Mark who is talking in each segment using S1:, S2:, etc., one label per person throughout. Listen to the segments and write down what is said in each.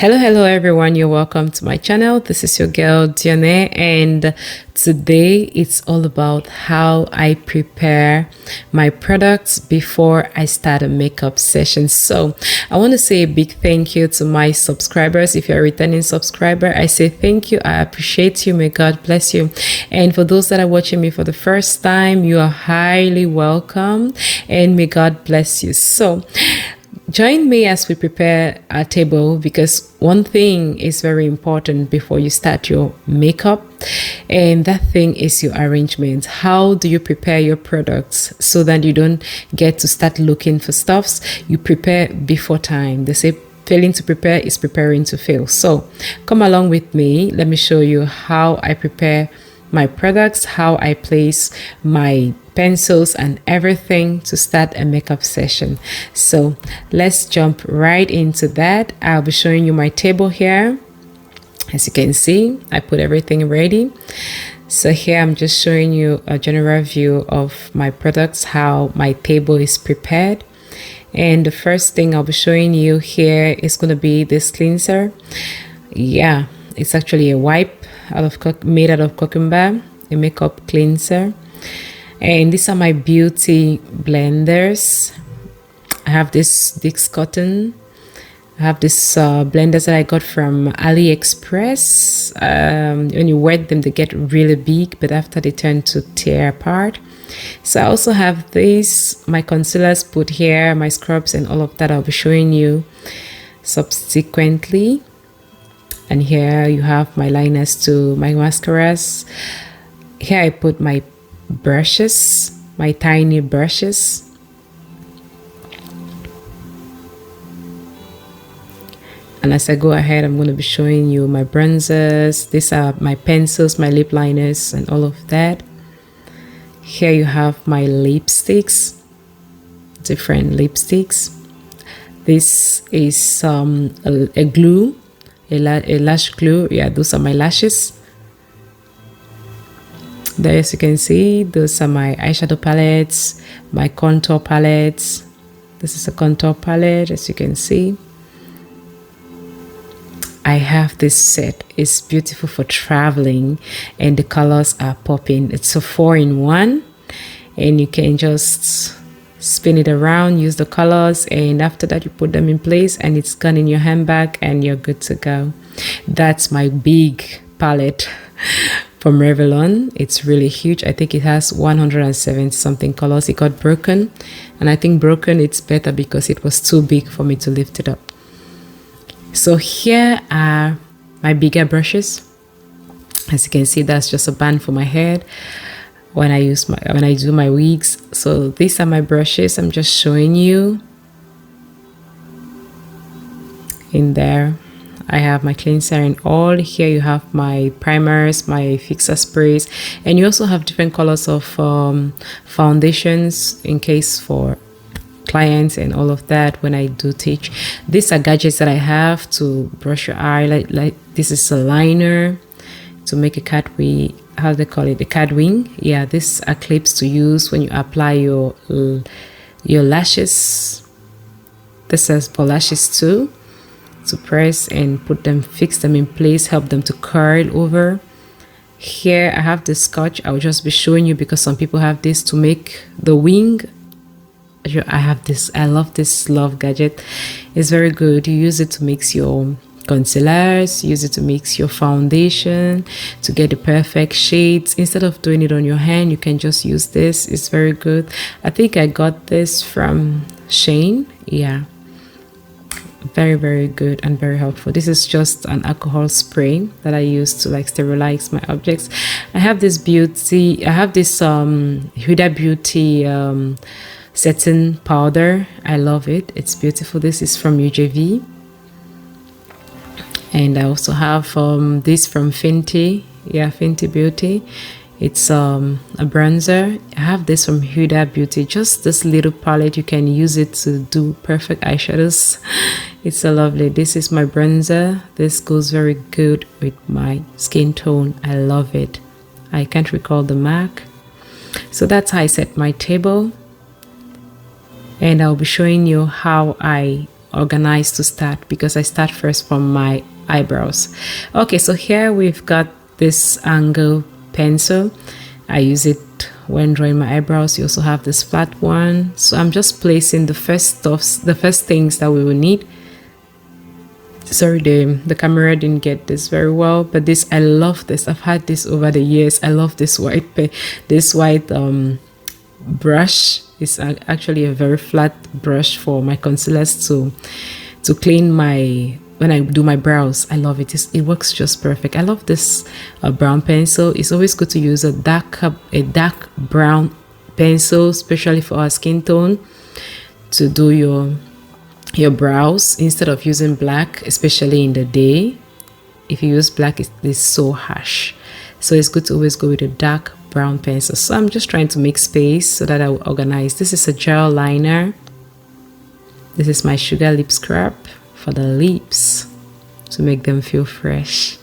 S1: Hello everyone. You're welcome to my channel. This is your girl Diane, and today it's all about how I prepare my products before I start a makeup session. So I want to say a big thank you to my subscribers. If you're a returning subscriber, I say thank you. I appreciate you. May God bless you. And for those that are watching me for the first time, you are highly welcome and may God bless you. So join me as we prepare our table, because one thing is very important before you start your makeup, and that thing is your arrangement. How do you prepare your products so that you don't get to start looking for stuffs? You prepare before time. They say failing to prepare is preparing to fail. So come along with me. Let me show you how I prepare my products, how I place my pencils and everything to start a makeup session. So let's jump right into that. I'll be showing you my table here. As you can see, I put everything ready. So here I'm just showing you a general view of my products, how my table is prepared. And the first thing I'll be showing you here is going to be this cleanser. Yeah, it's actually a wipe made out of cucumber, a makeup cleanser. And these are my beauty blenders. I have this Dix Cotton. I have this blenders that I got from AliExpress. When you wet them, they get really big, but after they turn to tear apart. So I also have these, my concealers put here, my scrubs and all of that I'll be showing you subsequently. And here you have my liners too, my mascaras. Here I put my brushes, my tiny brushes. And as I go ahead, I'm going to be showing you my bronzers. These are my pencils, my lip liners and all of that. Here you have my lipsticks, different lipsticks. This is a glue, a lash glue. Yeah, those are my lashes. There, as you can see, those are my eyeshadow palettes, my contour palettes. This is a contour palette, as you can see. I have this set. It's beautiful for traveling and the colors are popping. It's a 4-in-1 and you can just spin it around, use the colors, and after that you put them in place and it's gone in your handbag and you're good to go. That's my big palette from Revlon. It's really huge. I think it has 170 something colors. It got broken, and I think broken it's better because it was too big for me to lift it up. So here are my bigger brushes. As you can see, that's just a band for my head when I do my wigs. So these are my brushes. I'm just showing you. In there I have my cleanser and all. Here you have my primers, my fixer sprays, and you also have different colors of foundations in case for clients and all of that when I do teach. These are gadgets that I have to brush your eye. Like this is a liner to make a cat wing. How do they call it? The cat wing. Yeah, these are clips to use when you apply your lashes. This is for lashes too, to press and put them, fix them in place, help them to curl over. Here I have the scotch. I'll just be showing you because some people have this to make the wing. I have this. I love this love gadget. It's very good. You use it to mix your concealers, use it to mix your foundation to get the perfect shades. Instead of doing it on your hand, you can just use this. It's very good. I think I got this from Shane. Yeah, very good and very helpful. This is just an alcohol spray that I use to like sterilize my objects. I have this Huda Beauty setting powder. I love it. It's beautiful. This is from UJV. And I also have this from Fenty. Yeah, Fenty Beauty. It's a bronzer. I have this from Huda Beauty. Just this little palette, you can use it to do perfect eyeshadows. It's so lovely. This is my bronzer. This goes very good with my skin tone. I love it. I can't recall the MAC. So that's how I set my table. And I'll be showing you how I organized to start, because I start first from my eyebrows. Okay, so here we've got this angle pencil. I use it when drawing my eyebrows. You also have this flat one. So I'm just placing the first things that we will need. Sorry, the camera didn't get this very well, but this, I love this. I've had this over the years. I love this white brush. It's actually a very flat brush for my concealers to clean my, when I do my brows. I love it. It works just perfect. I love this brown pencil. It's always good to use a dark brown pencil, especially for our skin tone, to do your brows instead of using black, especially in the day. If you use black, it's so harsh. So it's good to always go with a dark brown pencil. So I'm just trying to make space so that I will organize. This is a gel liner. This is my sugar lip scrub for the lips to make them feel fresh.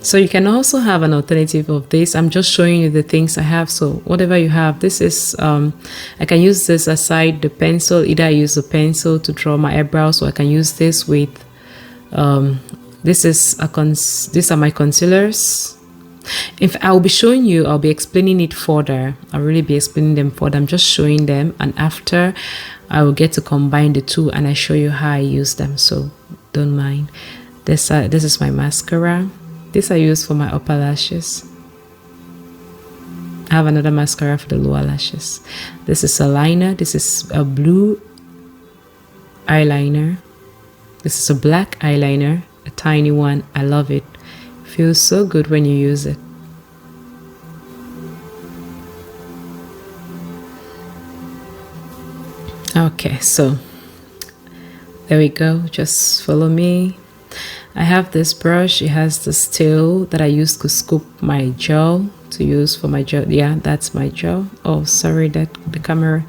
S1: So you can also have an alternative of this. I'm just showing you the things I have. So whatever you have, this is I can use this aside the pencil. Either I use a pencil to draw my eyebrows, or I can use this with these are my concealers. If I'll be showing you, I'll be explaining it further. I'll really be explaining them further. I'm just showing them, and after I will get to combine the two and I show you how I use them. So don't mind. This is my mascara. This I use for my upper lashes. I have another mascara for the lower lashes. This is a liner. This is a blue eyeliner. This is a black eyeliner, a tiny one. I love it. Feels so good when you use it. Okay, so there we go. Just follow me. I have this brush. It has this tail that I use to scoop my gel, to use for my gel. Yeah, that's my gel. Oh, sorry, that the camera,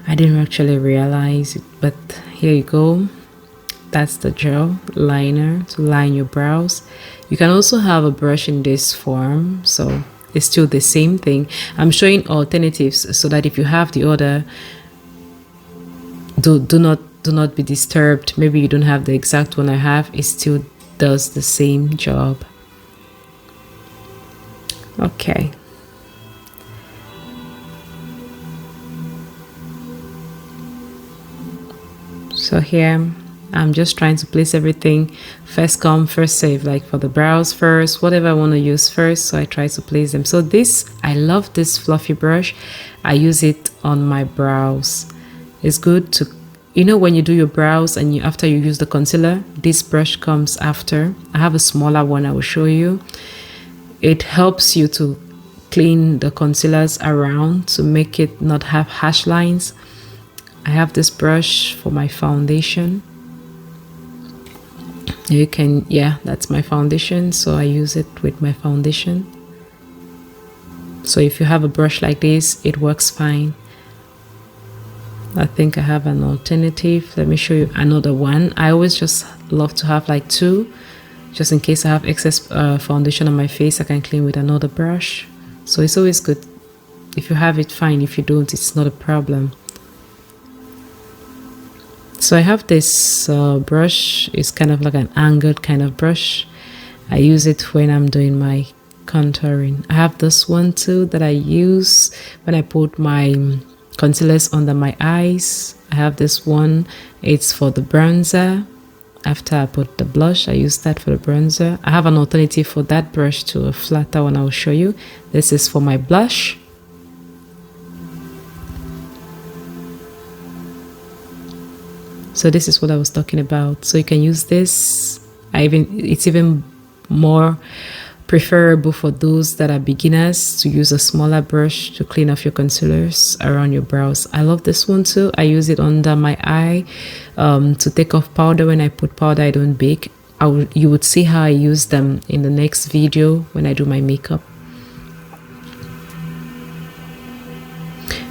S1: I didn't actually realize it, but here you go. That's the gel liner to line your brows. You can also have a brush in this form, so it's still the same thing. I'm showing alternatives so that if you have the other, do not be disturbed. Maybe you don't have the exact one I have. It still does the same job. Okay. So here I'm just trying to place everything first come first save, like for the brows first, whatever I want to use first. So I try to place them. So this, I love this fluffy brush. I use it on my brows. It's good to, you know, when you do your brows and after you use the concealer, this brush comes after. I have a smaller one I will show you. It helps you to clean the concealers around to make it not have harsh lines. I have this brush for my foundation. You can, yeah, that's my foundation, so I use it with my foundation. So if you have a brush like this, it works fine. I think I have an alternative. Let me show you another one. I always just love to have like two, just in case I have excess foundation on my face. I can clean with another brush. So it's always good. If you have it, fine. If you don't, it's not a problem. So I have this brush. It's kind of like an angled kind of brush. I use it when I'm doing my contouring. I have this one too that I use when I put my concealers under my eyes. I have this one. It's for the bronzer. After I put the blush, I use that for the bronzer. I have an alternative for that brush to a flatter one I will show you. This is for my blush. So this is what I was talking about. So you can use this. It's even more preferable for those that are beginners to use a smaller brush to clean off your concealers around your brows. I love this one too. I use it under my eye to take off powder. When I put powder, I don't bake. You would see how I use them in the next video when I do my makeup.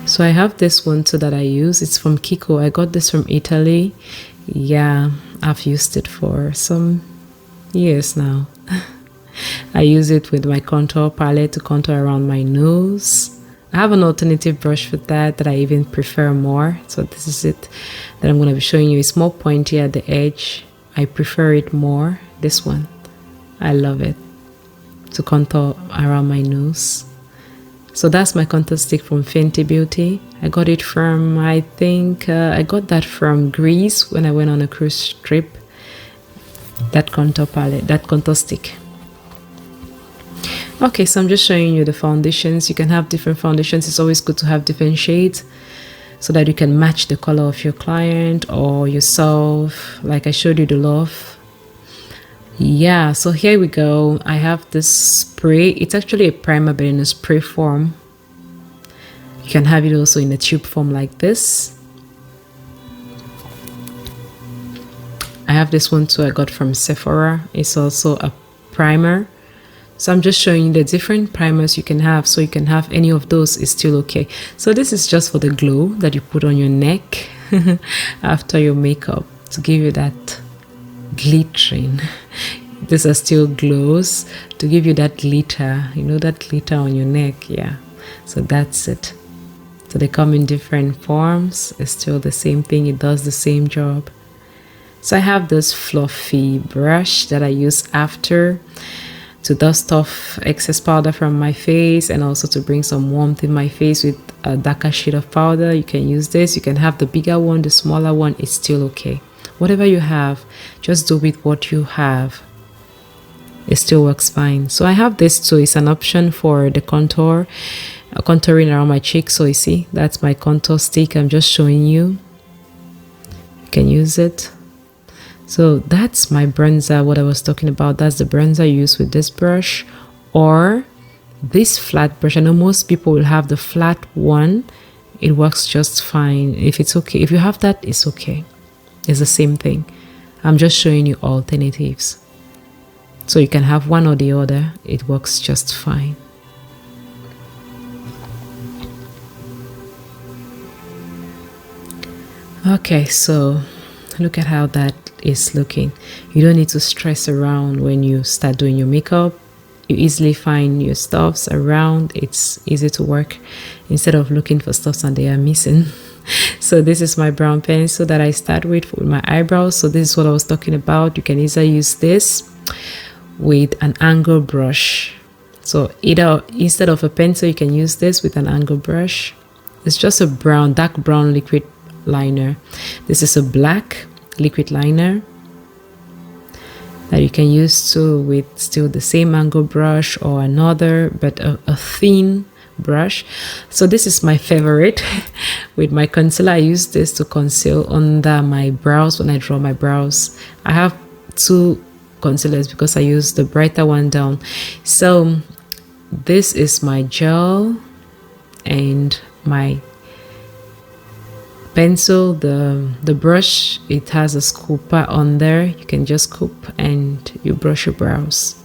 S1: So I have this one too that I use. It's from Kiko. I got this from Italy. Yeah, I've used it for some years now. I use it with my contour palette to contour around my nose. I have an alternative brush for that I even prefer more. So this is it that I'm going to be showing you. It's more pointy at the edge. I prefer it more. This one, I love it, to contour around my nose. So that's my contour stick from Fenty Beauty. I got it from, I think, I got that from Greece when I went on a cruise trip. That contour palette, that contour stick. Okay, so I'm just showing you the foundations. You can have different foundations. It's always good to have different shades so that you can match the color of your client or yourself. Like I showed you the love. Yeah, so here we go. I have this spray. It's actually a primer, but in a spray form. You can have it also in a tube form like this. I have this one too I got from Sephora. It's also a primer. So I'm just showing you the different primers you can have, so you can have any of those, is still okay. So this is just for the glow that you put on your neck after your makeup, to give you that glittering. These are still glows to give you that glitter, you know, that glitter on your neck. Yeah, so that's it. So they come in different forms. It's still the same thing. It does the same job. So I have this fluffy brush that I use after to dust off excess powder from my face, and also to bring some warmth in my face with a darker shade of powder. You can use this. You can have the bigger one, the smaller one. It's still okay. Whatever you have, just do with what you have. It still works fine. So I have this too. It's an option for the contour, contouring around my cheeks. So you see, that's my contour stick. I'm just showing you. You can use it. So that's my bronzer, what I was talking about. That's the bronzer I use with this brush or this flat brush. I know most people will have the flat one. It works just fine. If it's okay, if you have that, it's okay. It's the same thing. I'm just showing you alternatives. So you can have one or the other. It works just fine. Okay, so look at how that is looking. You don't need to stress around when you start doing your makeup. You easily find your stuffs around. It's easy to work instead of looking for stuffs and they are missing. So this is my brown pencil that I start with my eyebrows. So this is what I was talking about. You can either use this with an angle brush. So either instead of a pencil, you can use this with an angle brush. It's just a brown, dark brown liquid liner. This is a black liquid liner that you can use too with still the same angle brush or another, but a thin brush. So this is my favorite. With my concealer, I use this to conceal under my brows when I draw my brows. I have two concealers because I use the brighter one down. So this is my gel and my pencil. The brush, it has a scooper on there. You can just scoop and you brush your brows.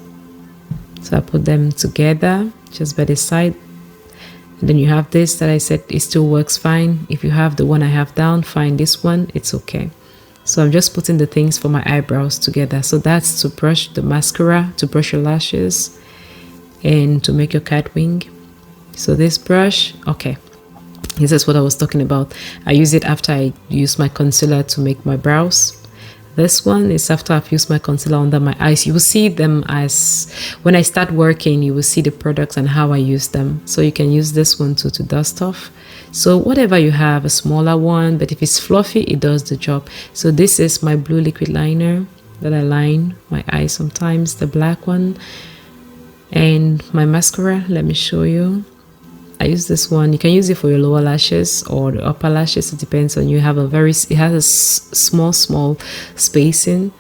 S1: So I put them together just by the side. And then you have this that I said it still works fine. If you have the one I have down, find this one, it's okay. So I'm just putting the things for my eyebrows together. So that's to brush the mascara, to brush your lashes, and to make your cat wing. So this brush, okay. This is what I was talking about. I use it after I use my concealer to make my brows. This one is after I've used my concealer under my eyes. You will see them as, when I start working, you will see the products and how I use them. So you can use this one too to dust off. So whatever you have, a smaller one, but if it's fluffy, it does the job. So this is my blue liquid liner that I line my eyes sometimes, the black one. And my mascara, let me show you. I use this one. You can use it for your lower lashes or the upper lashes. It depends on you. Have a very, it has a small spacing,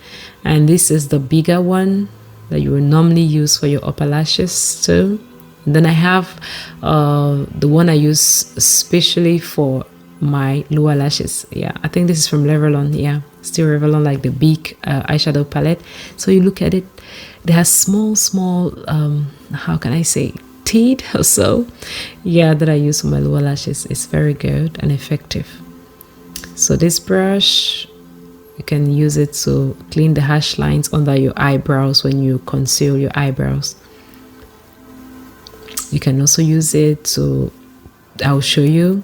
S1: and this is the bigger one that you will normally use for your upper lashes too. And then I have the one I use especially for my lower lashes. Yeah, I think this is from Revlon. Yeah, still Revlon, like the big eyeshadow palette. So you look at it, they have small how can I say, teeth or so, yeah, that I use for my lower lashes. It's very good and effective. So this brush, you can use it to clean the harsh lines under your eyebrows when you conceal your eyebrows. You can also use it to I'll show you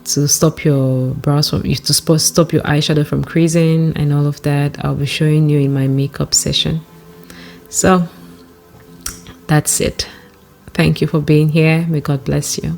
S1: to stop your brows from stop your eyeshadow from creasing and all of that. I'll be showing you in my makeup session. So that's it. Thank you for being here. May God bless you.